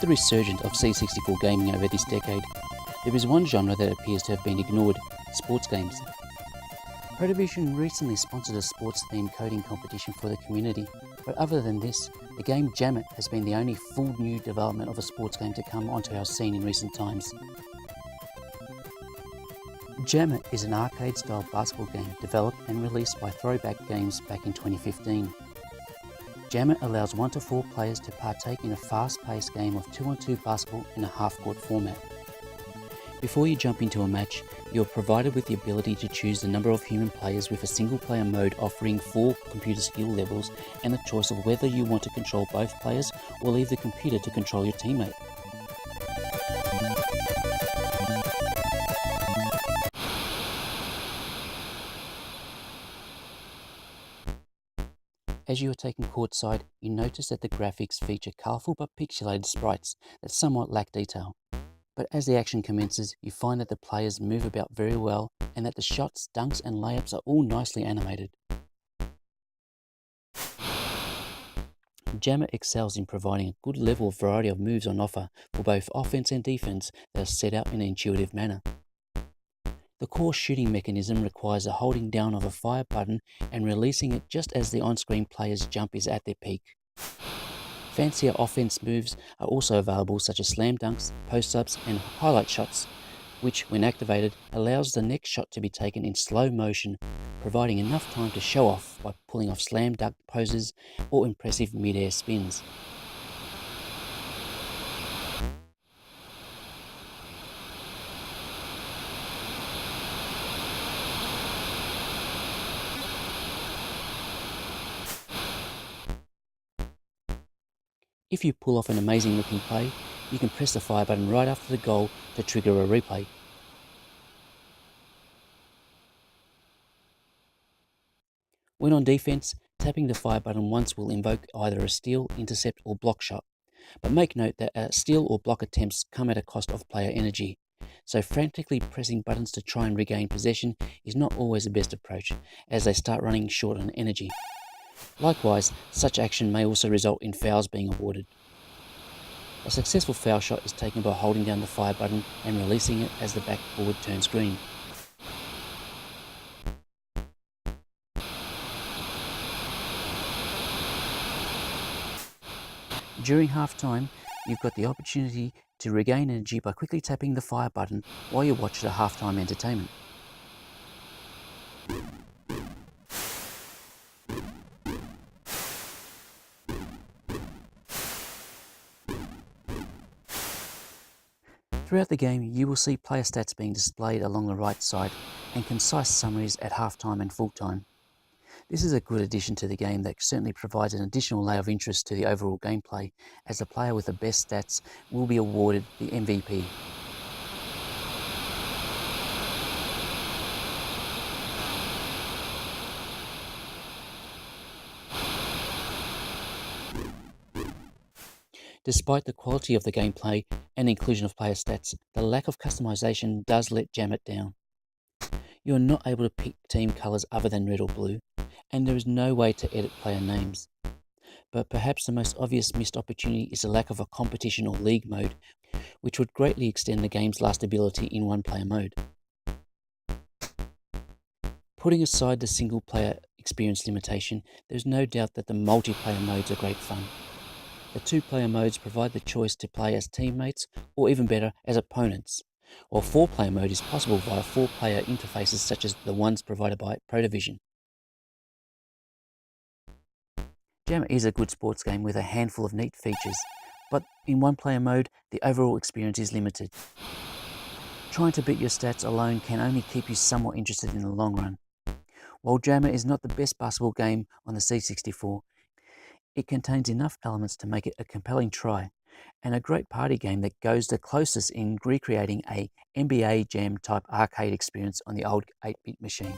the resurgence of C64 gaming over this decade, there is one genre that appears to have been ignored: sports games. Protovision recently sponsored a sports-themed coding competition for the community, but other than this, the game Jamit has been the only full new development of a sports game to come onto our scene in recent times. Jamit is an arcade-style basketball game developed and released by Throwback Games back in 2015. Jamit allows 1 to 4 players to partake in a fast-paced game of 2-on-2 basketball in a half-court format. Before you jump into a match, you are provided with the ability to choose the number of human players with a single-player mode offering 4 computer skill levels and the choice of whether you want to control both players or leave the computer to control your teammate. As you are taken courtside, you notice that the graphics feature colourful but pixelated sprites that somewhat lack detail. But as the action commences, you find that the players move about very well and that the shots, dunks and layups are all nicely animated. Jamit excels in providing a good level of variety of moves on offer for both offense and defense that are set out in an intuitive manner. The core shooting mechanism requires the holding down of a fire button and releasing it just as the on-screen player's jump is at their peak. Fancier offense moves are also available, such as slam dunks, post-ups and highlight shots, which, when activated, allows the next shot to be taken in slow motion, providing enough time to show off by pulling off slam dunk poses or impressive mid-air spins. If you pull off an amazing looking play, you can press the fire button right after the goal to trigger a replay. When on defense, tapping the fire button once will invoke either a steal, intercept or block shot. But make note that steal or block attempts come at a cost of player energy, so frantically pressing buttons to try and regain possession is not always the best approach, as they start running short on energy. Likewise, such action may also result in fouls being awarded. A successful foul shot is taken by holding down the fire button and releasing it as the backboard turns green. During half-time, you've got the opportunity to regain energy by quickly tapping the fire button while you watch the half-time entertainment. Throughout the game, you will see player stats being displayed along the right side and concise summaries at half-time and full-time. This is a good addition to the game that certainly provides an additional layer of interest to the overall gameplay, as the player with the best stats will be awarded the MVP. Despite the quality of the gameplay and inclusion of player stats, the lack of customization does let Jamit down. You are not able to pick team colours other than red or blue, and there is no way to edit player names. But perhaps the most obvious missed opportunity is the lack of a competition or league mode, which would greatly extend the game's lastability in one-player mode. Putting aside the single-player experience limitation, there is no doubt that the multiplayer modes are great fun. The 2-player modes provide the choice to play as teammates, or even better, as opponents, while 4-player mode is possible via 4-player interfaces such as the ones provided by Protovision. Jamit is a good sports game with a handful of neat features, but in 1-player mode, the overall experience is limited. Trying to beat your stats alone can only keep you somewhat interested in the long run. While Jamit is not the best basketball game on the C64, it contains enough elements to make it a compelling try, and a great party game that goes the closest in recreating a NBA Jam type arcade experience on the old 8-bit machine.